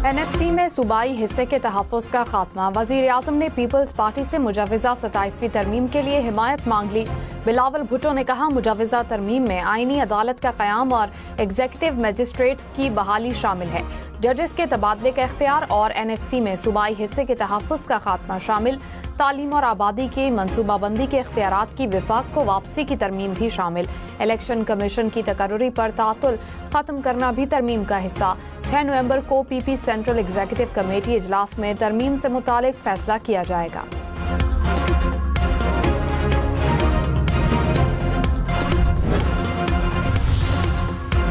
NFC में सूबाई हिस्से के तहफ़्फ़ुज़ का खात्मा। वज़ीर-ए-आज़म ने पीपल्स पार्टी से मुजव्वज़ा 27वीं तरमीम के लिए हिमायत मांग ली। बिलावल भुट्टो ने कहा, मुजव्वज़ा तरमीम में आईनी अदालत का क़याम और एग्जीक्यूटिव मजिस्ट्रेट्स की बहाली शामिल है। जजेस के तबादले का इख्तियार और NFC में सूबाई हिस्से के तहफ़्फ़ुज़ का खात्मा शामिल। तालीम और आबादी की मनसूबाबंदी के इख्तियारात की विफाक को वापसी की तरमीम भी शामिल। इलेक्शन कमीशन की तकर्री पर तातुल खत्म करना भी तरमीम का हिस्सा। 6 नवंबर को PP सेंट्रल एग्जीक्यूटिव कमेटी इजलास में तरमीम से मुतालिक फैसला किया जाएगा।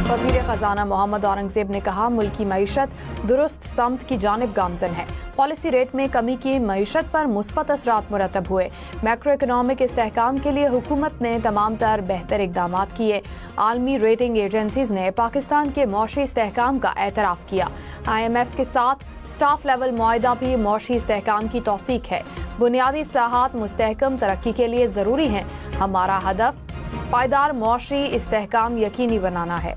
वज़ीर ख़जाना मोहम्मद औरंगज़ेब ने कहा, मुल्की मईशत दुरुस्त समत की जानिब गामज़न है। पॉलिसी रेट में कमी की मईशत पर मुस्बत असरात मुरतब हुए। मैक्रो इकनॉमिक इस्तेहकाम के लिए हुकूमत ने तमाम तर बेहतर इकदामात किए। आलमी रेटिंग एजेंसीज ने पाकिस्तान के मौशी इस्तेहकाम का एतराफ़ किया। IMF के साथ स्टाफ लेवल मुआहिदा भी मौशी इस्तेहकाम की तौसीक है। बुनियादी इस्लाहात मुस्तहकम तरक्की के लिए ज़रूरी हैं। हमारा हदफ पायदार मौशी इस्तेहकाम यकीनी बनाना है।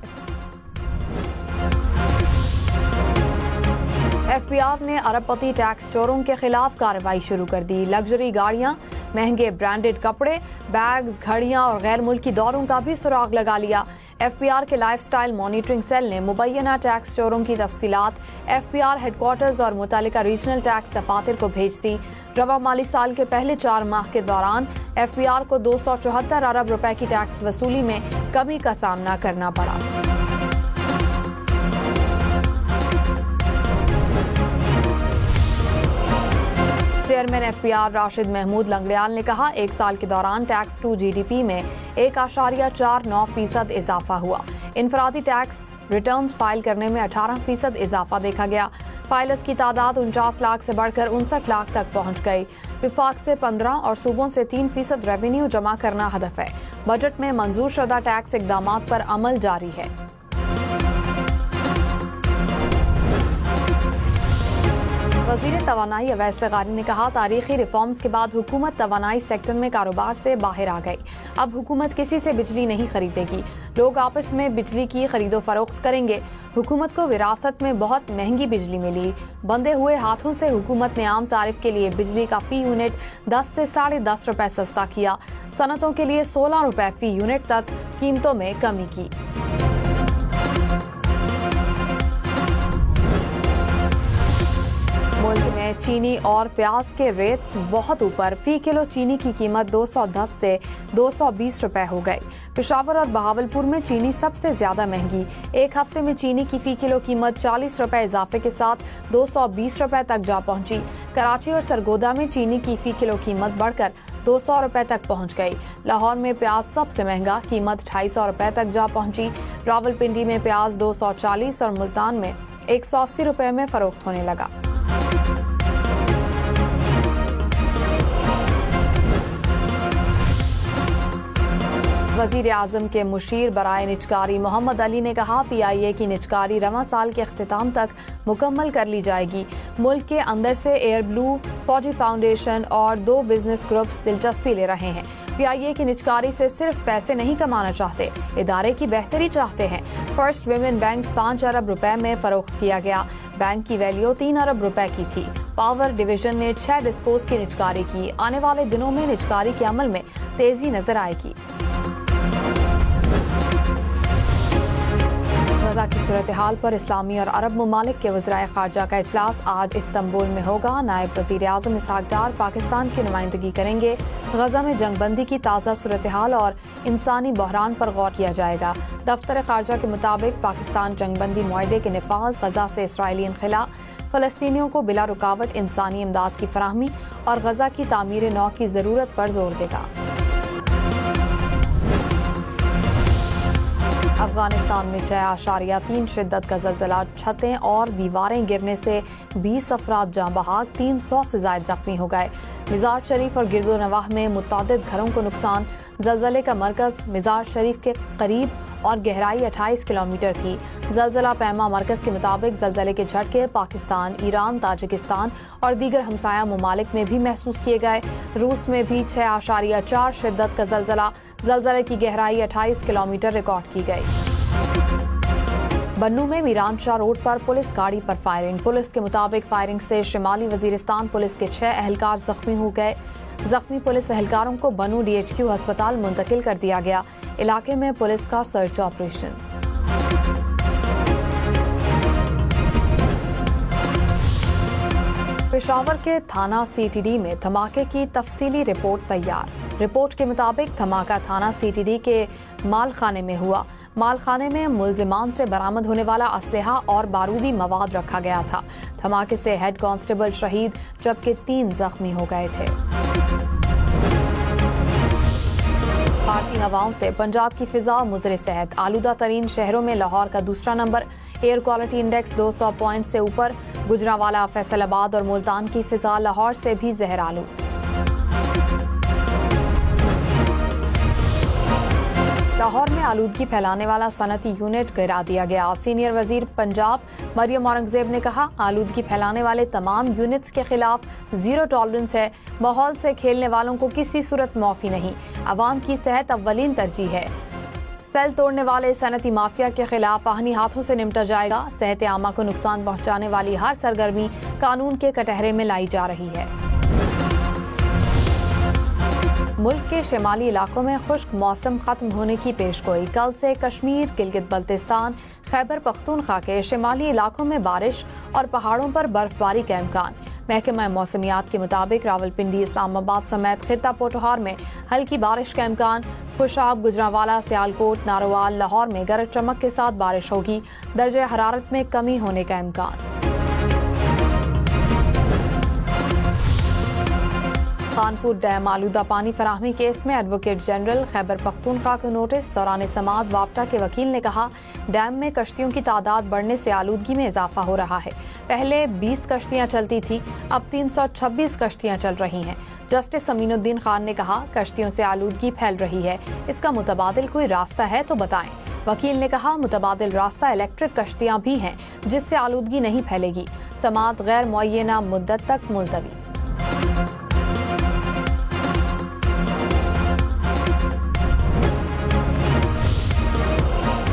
FBR ने अरबपति टैक्स चोरों के खिलाफ कार्रवाई शुरू कर दी। लग्जरी गाड़ियां, महंगे ब्रांडेड कपड़े, बैग्स, घड़ियां और गैर मुल्की दौरों का भी सुराग लगा लिया। FBR के लाइफस्टाइल मॉनिटरिंग सेल ने मुबैना टैक्स चोरों की तफसीलात FBR हेडक्वार्टर्स और मुतल्लिका रीजनल टैक्स दफातर को भेज दी। रवा माली साल के पहले 4 माह के दौरान FBR को 274 अरब रुपए की टैक्स वसूली में कमी का सामना करना पड़ा। चेयरमैन FBR राशिद महमूद लंगड़ियाल ने कहा, 1 साल के दौरान टैक्स टू GDP में 1.49% इजाफा हुआ। इनफरादी टैक्स रिटर्न्स फाइल करने में 18% इजाफा देखा गया। फाइलर्स की तादाद 49 लाख से बढ़कर 59 लाख तक पहुंच गई। विफाक से 15 और सूबों से 3% रेवेन्यू जमा करना हदफ है। बजट में मंजूर शुदा टैक्स इकदामात पर अमल जारी है। वज़ीर तवानाई अवैस ज़ग़ारी ने कहा, तारीखी रिफॉर्म्स के बाद हुकूमत तवानाई सेक्टर में कारोबार से बाहर आ गई। अब हुकूमत किसी से बिजली नहीं खरीदेगी। लोग आपस में बिजली की खरीदो फरोख्त करेंगे। हुकूमत को विरासत में बहुत महंगी बिजली मिली। बंधे हुए हाथों से हुकूमत ने आम सारिफ के लिए बिजली का फी यूनिट 10 से 10.5 रुपए सस्ता किया। सनतों के लिए 16 रुपए फी यूनिट तक कीमतों में कमी की। मुल्क में चीनी और प्याज के रेट्स बहुत ऊपर। फी किलो चीनी की कीमत 210 से 220 रुपए हो गई। पेशावर और बहावलपुर में चीनी सबसे ज्यादा महंगी। एक हफ्ते में चीनी की फी किलो कीमत 40 रुपए इजाफे के साथ 220 रुपए तक जा पहुंची। कराची और सरगोदा में चीनी की फी किलो कीमत बढ़कर 200 रुपए तक पहुंच गई। लाहौर में प्याज सबसे महंगा, कीमत 250 रुपए तक जा पहुंची। रावलपिंडी में प्याज 240 और मुल्तान में 180 रुपए में फरोख्त होने लगा। वज़ीर आज़म के मुशीर बराए निजकारी मोहम्मद अली ने कहा, PIA की निजकारी रवां साल के अख्तिताम तक मुकम्मल कर ली जाएगी। मुल्क के अंदर से एयर ब्लू, फौजी फाउंडेशन और 2 बिजनेस ग्रुप्स दिलचस्पी ले रहे हैं। PIA की निजकारी से सिर्फ पैसे नहीं कमाना चाहते, इदारे की बेहतरी चाहते हैं। फर्स्ट विमेन बैंक 5 अरब रुपए में फरोख्त किया गया। बैंक की वैल्यू 3 अरब रुपए की थी। पावर डिवीजन ने 6 डिस्कोस की निजकारी की। आने वाले दिनों में निजकारी के अमल में तेजी नजर आएगी। गजा की सूरत हाल पर इस्लामी और अरब ममालिक के वज़राए ख़ारजा का इजलास आज इस्तांबुल में होगा। नायब वज़ीर आज़म इसहाक डार पाकिस्तान की नुमाइंदगी करेंगे। गजा में जंगबंदी की ताज़ा सूरत हाल और इंसानी बहरान पर गौर किया जाएगा। दफ्तर ख़ारजा के मुताबिक पाकिस्तान जंगबंदी मुआहदे के नफाज, गजा से इसराइली इनखला, फ़लस्तीनियों को बिला रुकावट इंसानी इमदाद की फराहमी और गजा की तामीर नौ की ज़रूरत पर जोर देगा। अफगानिस्तान में 6.3 शिद्दत का ज़लज़ला, छतें और दीवारें गिरने से 20 अफराद जाँ बहक, 300 से ज़ायद जख्मी हो गए। मिज़ार शरीफ और गिरदो नवाह में मुतअद्दिद घरों को नुकसान। ज़लज़ले का मरकज़ मिज़ार शरीफ के करीब और गहराई 28 किलोमीटर थी। ज़लज़ला पैमा मरकज़ के मुताबिक ज़लज़ले के झटके पाकिस्तान, ईरान, ताजिकिस्तान और दीगर हमसाया ममालिक में भी महसूस किए गए। रूस में भी 6.4 शिद्दत का ज़लज़ले की गहराई 28 किलोमीटर रिकॉर्ड की गई। बन्नू में मीरानशाह रोड पर पुलिस गाड़ी पर फायरिंग। पुलिस के मुताबिक फायरिंग से शिमाली वजीरिस्तान पुलिस के 6 एहलकार जख्मी हो गए। जख्मी पुलिस एहलकारों को बन्नू DHQ अस्पताल मुंतकिल कर दिया गया। इलाके में पुलिस का सर्च ऑपरेशन। पेशावर के थाना CTD में धमाके की तफसीली रिपोर्ट तैयार। रिपोर्ट के मुताबिक धमाका थाना CTD के मालखाने में हुआ। मालखाने में मुल्जिमान से बरामद होने वाला असलहा और बारूदी मवाद रखा गया था। धमाके से हेड कांस्टेबल शहीद जबकि 3 जख्मी हो गए थे। भारतीय हवाओं से पंजाब की फिजा मुज़र सेहत। आलूदा तरीन शहरों में लाहौर का दूसरा number. Air quality index 200 point से ऊपर। गुजरांवाला, फैसलाबाद और मुल्तान की फिजा लाहौर से भी जहर आलू। लाहौर में आलूदगी फैलाने वाला सनती यूनिट गिरा दिया गया। सीनियर वजीर पंजाब मरियम औरंगजेब ने कहा, आलूदगी फैलाने वाले तमाम यूनिट्स के खिलाफ जीरो टॉलरेंस है। माहौल से खेलने वालों को किसी सूरत माफी नहीं। अवाम की सेहत अव्वलीन तरजीह है। सेल तोड़ने वाले सनती माफिया के खिलाफ आहनी हाथों से निपटा जाएगा। सेहत आमा को नुकसान पहुंचाने वाली हर सरगर्मी कानून के कटहरे में लाई जा रही है। मुल्क के शिमाली इलाकों में खुश्क मौसम खत्म होने की पेशगोई। कल से कश्मीर, गिलगित बल्तिस्तान, खैबर पख्तूनख्वा के शिमाली इलाकों में बारिश और पहाड़ों पर बर्फबारी का इम्कान। महकमा मौसमियात के मुताबिक रावलपिंडी, इस्लामाबाद समेत खित्ता पोटोहार में हल्की बारिश का इम्कान। खुशाब, गुजरांवाला, सियालकोट, नारोवाल, लाहौर में गरज चमक के साथ बारिश होगी। दर्जे हरारत में कमी होने का इम्कान। खानपुर डैम आलूदा पानी फराहमी केस में एडवोकेट जनरल खैबर पख्तूनख्वा को नोटिस। दौरान समाअत वापटा के वकील ने कहा, डैम में कश्तियों की तादाद बढ़ने से आलूदगी में इजाफा हो रहा है। पहले 20 कश्तियां चलती थी, अब 326 कश्तियां चल रही हैं। जस्टिस समीनुद्दीन खान ने कहा, कश्तियों से आलूदगी फैल रही है, इसका मुतबादिल कोई रास्ता है तो बताएं। वकील ने कहा, मुतबादिल रास्ता इलेक्ट्रिक कश्तियां भी हैं जिससे आलूदगी नहीं फैलेगी। समाअत गैर मुअय्यना मुद्दत तक मुलतवी।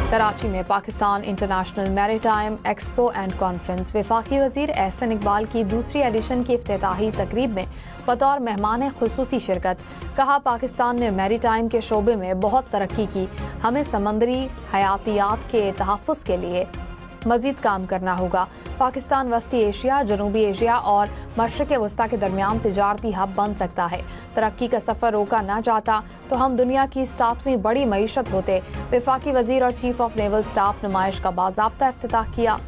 कराची में Pakistan international maritime expo and conference. वफाकी वजीर एहसन इकबाल की दूसरी एडिशन की इफ्तिताही तकरीब में बतौर मेहमान खुसूसी शिरकत। कहा, पाकिस्तान ने मैरीटाइम के शोबे में बहुत तरक्की की। हमें समंदरी हयातियात के तहफ़्फ़ुज़ के लिए मजीद काम करना होगा। पाकिस्तान वस्ती एशिया, जनूबी एशिया और मशरिक़ वस्ता के दरमियान तिजारती हब बन सकता है। तरक्की का सफ़र रोका ना जाता तो हम दुनिया की 7वीं बड़ी मईशत होते। वफाकी वजीर और चीफ ऑफ नेवल स्टाफ नुमाइश का बाज़ाब्ता इफ्तिताह किया।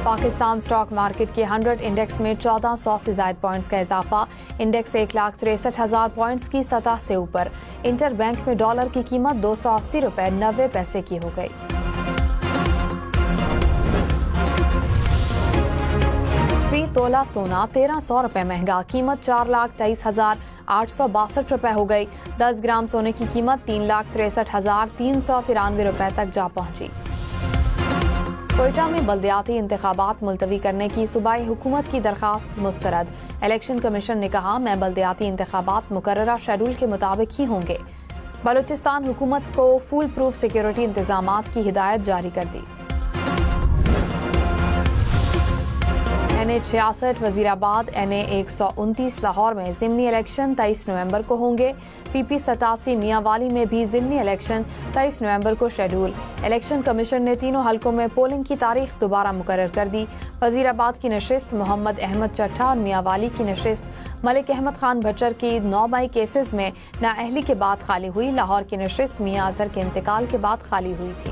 पाकिस्तान स्टॉक मार्केट के 100 इंडेक्स में 1400 से ज़ायद पॉइंट्स का इजाफा। इंडेक्स 1,63,000 पॉइंट्स की सतह से ऊपर। इंटर बैंक में डॉलर की कीमत 280 रुपए 90 पैसे की हो गई। फी तोला सोना 1300 रुपए महंगा, कीमत 4,23,862 रुपए हो गई। 10 ग्राम सोने की कीमत 3,63,393 रुपए तक जा पहुंची। कोयटा में बल्दियाती इंतखाबात मुलतवी करने की सूबाई हुकूमत की दरखास्त मुस्तरद। इलेक्शन कमीशन ने कहा, मैं बल्दियाती इंतखाबात मुकर्ररा शेड्यूल के मुताबिक ही होंगे। बलूचिस्तान हुकूमत को फुल प्रूफ सिक्योरिटी इंतजामात की हिदायत जारी कर दी। NA66 वजीराबाद, NA129 लाहौर में ज़िमनी इलेक्शन 23 नवंबर को होंगे। PP 87 मियांवाली में भी ज़िमनी इलेक्शन 23 नवंबर को शेड्यूल। इलेक्शन कमीशन ने तीनों हलकों में पोलिंग की तारीख दोबारा मुकर्रर कर दी। वजीराबाद की नशिस्त मोहम्मद अहमद चट्टा और मियांवाली की नशिस्त मलिक अहमद खान भच्चर की 9 मई केसेस में नाअहली के बाद खाली हुई। लाहौर की नशिस्त मियां अजहर के इंतकाल के बाद खाली हुई थी।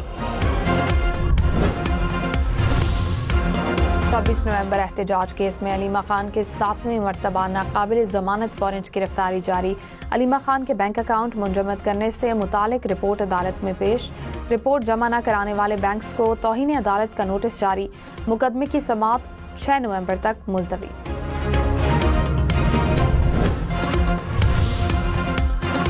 24 नवंबर एहतजाज केस में अलीमा खान के 7वीं मरतबा नाकाबिल जमानत वारंट गिरफ्तारी जारी। अलीमा खान के बैंक अकाउंट मुंजमद करने से मुतालिक रिपोर्ट अदालत में पेश। रिपोर्ट जमा न कराने वाले बैंक्स को तौहीन अदालत का नोटिस जारी। मुकदमे की समाअत 6 नवंबर तक मुलतवी।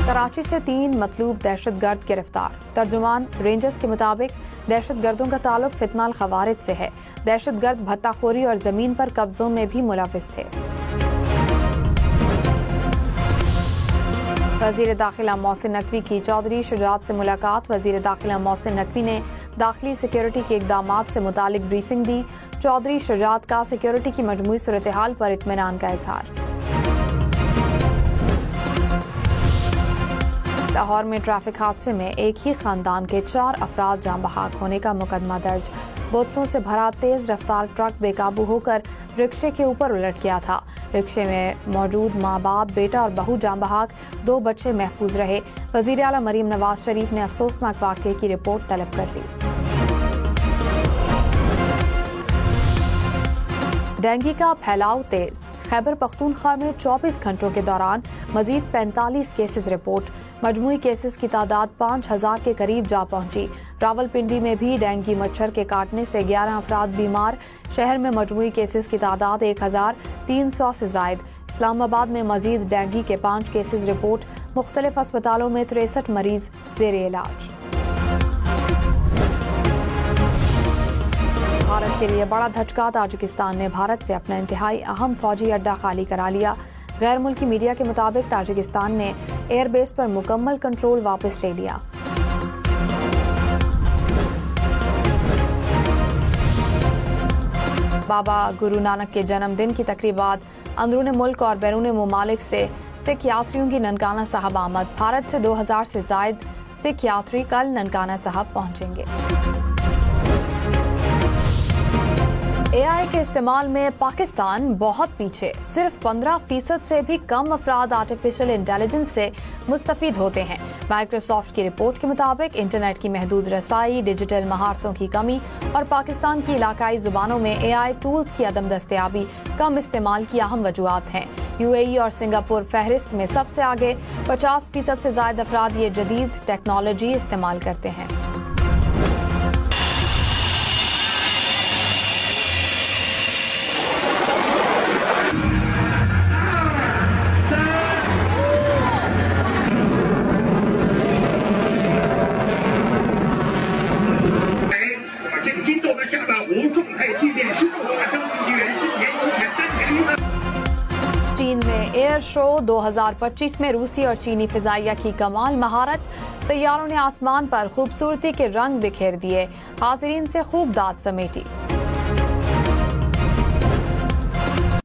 कराची से 3 मतलूब दहशतगर्द गिरफ्तार। तर्जुमान रेंजर्स के मुताबिक दहशतगर्दों का ताल्लुक फितनाल खवारिज से है। दहशतगर्द भत्ताखोरी और जमीन पर कब्जों में भी मुलविस थे। वजीर दाखिला मोहसिन नकवी की चौधरी शुजात से मुलाकात। वजीर दाखिला मोहसिन नकवी ने दाखिली सिक्योरिटी के इक़दामात से मुतालिक ब्रीफिंग दी। चौधरी शुजात का सिक्योरिटी की मजमूई सूरत हाल पर इत्मीनान का इजहार। लाहौर में ट्रैफिक हादसे में एक ही खानदान के 4 अफराद जान बहक होने का मुकदमा दर्ज। बोतलों से भरा तेज रफ्तार ट्रक बेकाबू होकर रिक्शे के ऊपर उलट गया था। रिक्शे में मौजूद माँ बाप, बेटा और बहू जान बहक, 2 बच्चे महफूज रहे। वजीर आला मरीम नवाज शरीफ ने अफसोसनाक वाक़े की रिपोर्ट तलब कर ली। डेंगू का फैलाव तेज। खैबर पख्तूनख्वा में 24 घंटों के दौरान मजीद 45 केसेस रिपोर्ट। मजमूई केसेस की तादाद 5000 के करीब जा पहुंची। रावलपिंडी में भी डेंगू मच्छर के काटने से 11 अफराद बीमार। शहर में मजमूई केसेस की तादाद 1300 से जायद। इस्लामाबाद में मजीद डेंगू के 5 केसेस रिपोर्ट। मुख्तलिफ अस्पतालों में 63 मरीज जेर इलाज। भारत के लिए बड़ा धचका। ताजिकिस्तान ने भारत से अपना इंतहाई अहम फौजी अड्डा खाली करा लिया। गैर मुल्की मीडिया के मुताबिक ताजिकिस्तान ने एयरबेस पर मुकम्मल कंट्रोल वापस ले लिया। बाबा गुरु नानक के जन्मदिन की तकरीबात। अंदरूनी मुल्क और बैरून मुमालिक से सिख यात्रियों की ननकाना साहब आमद। भारत से 2000 से जायद सिख यात्री कल ननकाना साहब पहुंचेंगे। AI के इस्तेमाल में पाकिस्तान बहुत पीछे। सिर्फ 15% से भी कम अफराद आर्टिफिशियल इंटेलिजेंस से मुस्तफीद होते हैं। माइक्रोसॉफ्ट की रिपोर्ट के मुताबिक इंटरनेट की महदूद रसाई, डिजिटल महारतों की कमी और पाकिस्तान की इलाकाई जुबानों में AI टूल्स की अदम दस्तयाबी कम इस्तेमाल की अहम वजूहात हैं। UAE और सिंगापुर फहरिस्त में सबसे आगे। 50% से ज्यादा अफराद ये जदीद टेक्नोलॉजी इस्तेमाल करते हैं। चीन में एयर शो 2025 में रूसी और चीनी फिजाइया की कमाल महारत। तैयारों ने आसमान पर खूबसूरती के रंग बिखेर दिए। हाजिरीन से खूब दाद समेटी।